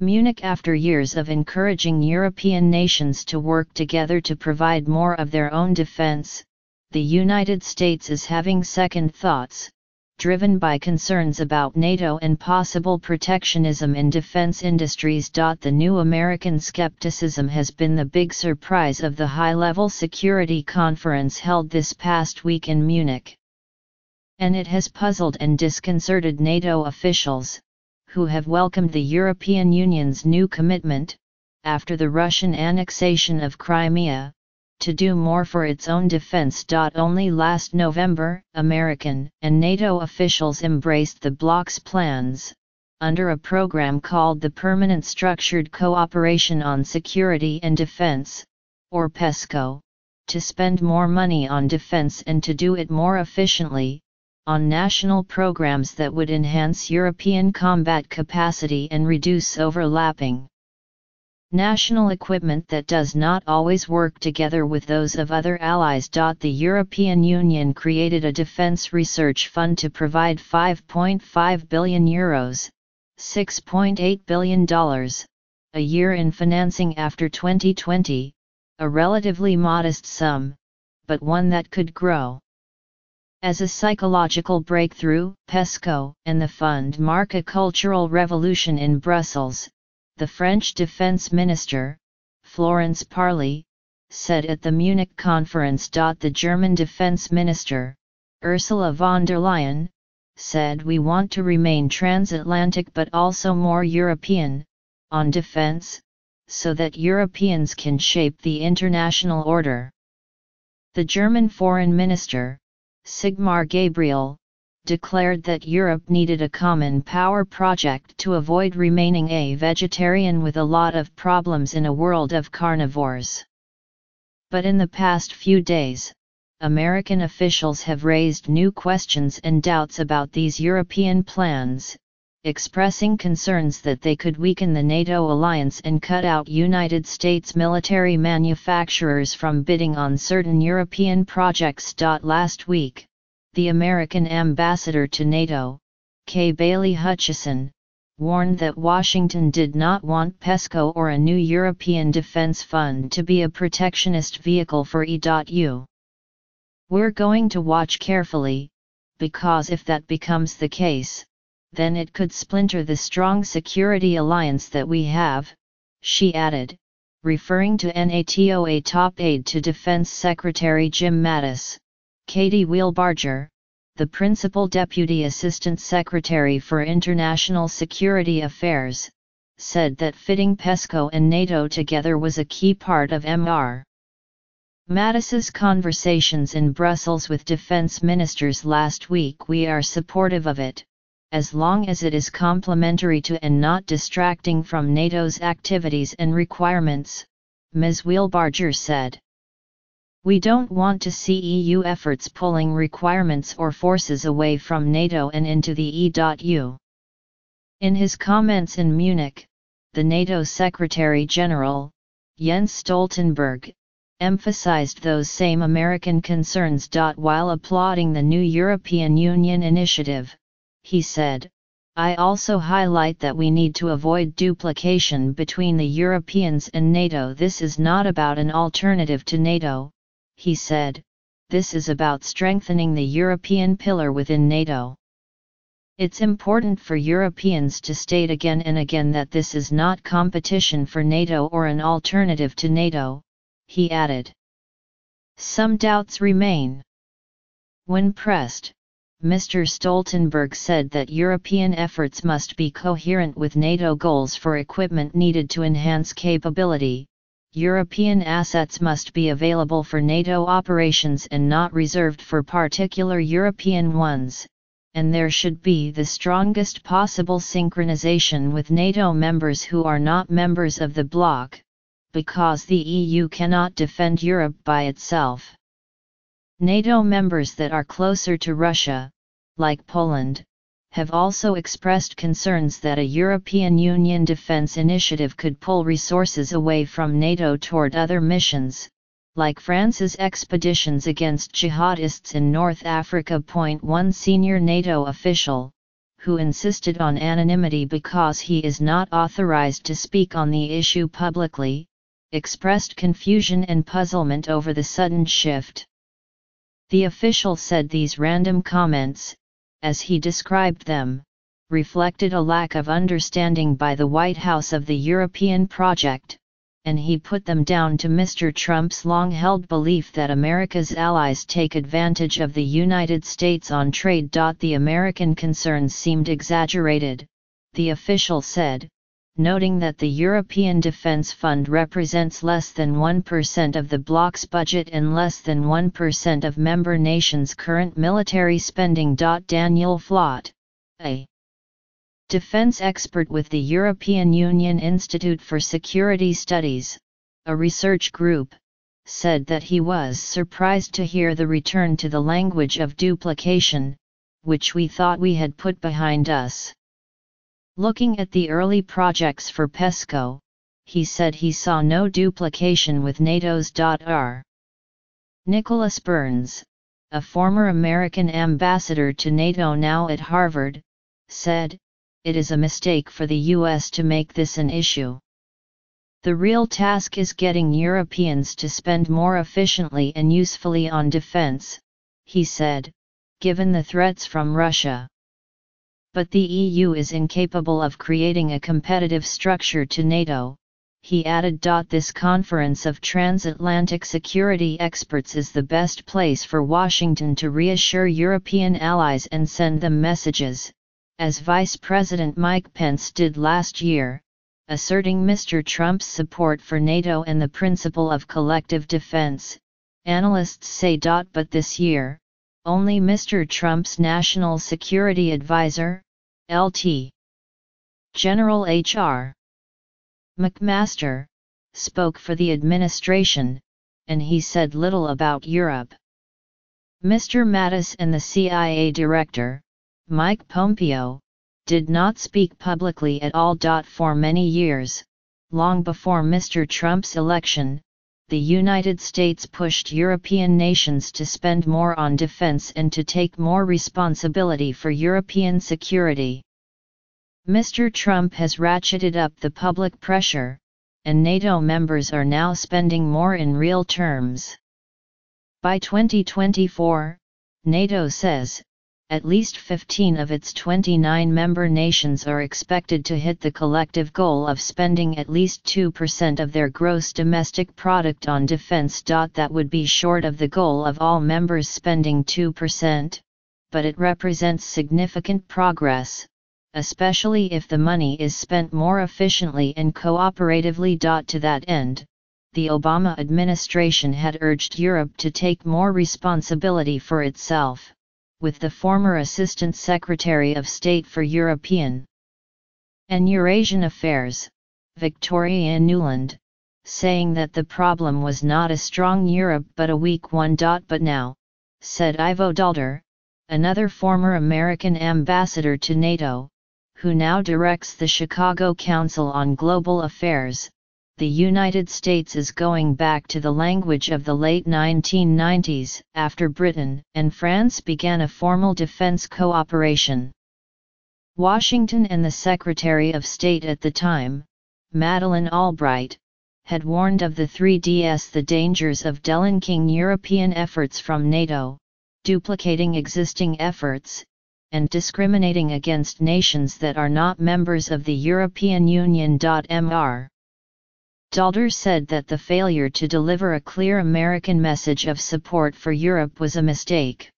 Munich. After years of encouraging European nations to work together to provide more of their own defense, the United States is having second thoughts, driven by concerns about NATO and possible protectionism in defense industries. The new American skepticism has been the big surprise of the high-level security conference held this past week in Munich. And it has puzzled and disconcerted NATO officials, who have welcomed the European Union's new commitment, after the Russian annexation of Crimea, to do more for its own defense. Only last November, American and NATO officials embraced the bloc's plans, under a program called the Permanent Structured Cooperation on Security and Defense, or PESCO, to spend more money on defense and to do it more efficiently, on national programs that would enhance European combat capacity and reduce overlapping national equipment that does not always work together with those of other allies. The European Union created a defense research fund to provide €5.5 billion, $6.8 billion, a year in financing after 2020, a relatively modest sum, but one that could grow. As a psychological breakthrough, PESCO and the fund mark a cultural revolution in Brussels, the French defense minister, Florence Parly, said at the Munich conference. The German defense minister, Ursula von der Leyen, said we want to remain transatlantic but also more European, on defense, so that Europeans can shape the international order. The German foreign minister, Sigmar Gabriel, declared that Europe needed a common power project to avoid remaining a vegetarian with a lot of problems in a world of carnivores. But in the past few days, American officials have raised new questions and doubts about these European plans, expressing concerns that they could weaken the NATO alliance and cut out United States military manufacturers from bidding on certain European projects. Last week, the American ambassador to NATO, Kay Bailey Hutchison, warned that Washington did not want PESCO or a new European defense fund to be a protectionist vehicle for EU. We're going to watch carefully, because if that becomes the case, then it could splinter the strong security alliance that we have, she added, referring to NATO. A top aide to Defense Secretary Jim Mattis, Katie Wheelbarger, the Principal Deputy Assistant Secretary for International Security Affairs, said that fitting PESCO and NATO together was a key part of Mr. Mattis's conversations in Brussels with defense ministers last week. We are supportive of it, as long as it is complementary to and not distracting from NATO's activities and requirements, Ms. Wheelbarger said. We don't want to see EU efforts pulling requirements or forces away from NATO and into the EU. In his comments in Munich, the NATO Secretary-General, Jens Stoltenberg, emphasized those same American concerns. While applauding the new European Union initiative, he said, I also highlight that we need to avoid duplication between the Europeans and NATO. This is not about an alternative to NATO, he said, this is about strengthening the European pillar within NATO. It's important for Europeans to state again and again that this is not competition for NATO or an alternative to NATO, he added. Some doubts remain. When pressed, Mr. Stoltenberg said that European efforts must be coherent with NATO goals for equipment needed to enhance capability. European assets must be available for NATO operations and not reserved for particular European ones, and there should be the strongest possible synchronization with NATO members who are not members of the bloc, because the EU cannot defend Europe by itself. NATO members that are closer to Russia, like Poland, have also expressed concerns that a European Union defense initiative could pull resources away from NATO toward other missions, like France's expeditions against jihadists in North Africa. One senior NATO official, who insisted on anonymity because he is not authorized to speak on the issue publicly, expressed confusion and puzzlement over the sudden shift. The official said these random comments, as he described them, reflected a lack of understanding by the White House of the European project, and he put them down to Mr. Trump's long-held belief that America's allies take advantage of the United States on trade. The American concerns seemed exaggerated, the official said, noting that the European Defense Fund represents less than 1% of the bloc's budget and less than 1% of member nations' current military spending. Daniel Flott, a defense expert with the European Union Institute for Security Studies, a research group, said that he was surprised to hear the return to the language of duplication, which we thought we had put behind us. Looking at the early projects for PESCO, he said he saw no duplication with NATO's. Nicholas Burns, a former American ambassador to NATO now at Harvard, said, "It is a mistake for the US to make this an issue. The real task is getting Europeans to spend more efficiently and usefully on defense," he said, given the threats from Russia. But the EU is incapable of creating a competitive structure to NATO, he added. This conference of transatlantic security experts is the best place for Washington to reassure European allies and send them messages, as Vice President Mike Pence did last year, asserting Mr. Trump's support for NATO and the principle of collective defense, analysts say. But this year, only Mr. Trump's National Security Advisor, Lt. General H.R. McMaster, spoke for the administration, and he said little about Europe. Mr. Mattis and the CIA Director, Mike Pompeo, did not speak publicly at all. For many years, long before Mr. Trump's election, the United States pushed European nations to spend more on defense and to take more responsibility for European security. Mr. Trump has ratcheted up the public pressure, and NATO members are now spending more in real terms. By 2024, NATO says, at least 15 of its 29 member nations are expected to hit the collective goal of spending at least 2% of their gross domestic product on defense. That would be short of the goal of all members spending 2%, but it represents significant progress, especially if the money is spent more efficiently and cooperatively. To that end, the Obama administration had urged Europe to take more responsibility for itself, with the former Assistant Secretary of State for European and Eurasian Affairs, Victoria Nuland, saying that the problem was not a strong Europe but a weak one. But now, said Ivo Daalder, another former American ambassador to NATO, who now directs the Chicago Council on Global Affairs, the United States is going back to the language of the late 1990s, after Britain and France began a formal defense cooperation. Washington and the Secretary of State at the time, Madeleine Albright, had warned of the 3Ds, the dangers of delinking European efforts from NATO, duplicating existing efforts, and discriminating against nations that are not members of the European Union. Mr. Daalder said that the failure to deliver a clear American message of support for Europe was a mistake.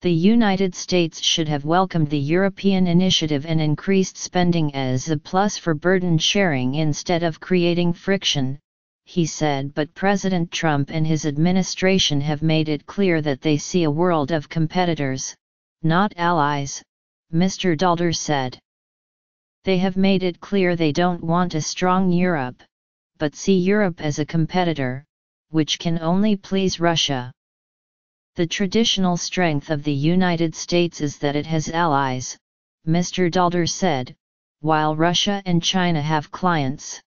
The United States should have welcomed the European initiative and increased spending as a plus for burden sharing instead of creating friction, he said. But President Trump and his administration have made it clear that they see a world of competitors, not allies, Mr. Daalder said. They have made it clear they don't want a strong Europe, but see Europe as a competitor, which can only please Russia. The traditional strength of the United States is that it has allies, Mr. Daalder said, while Russia and China have clients.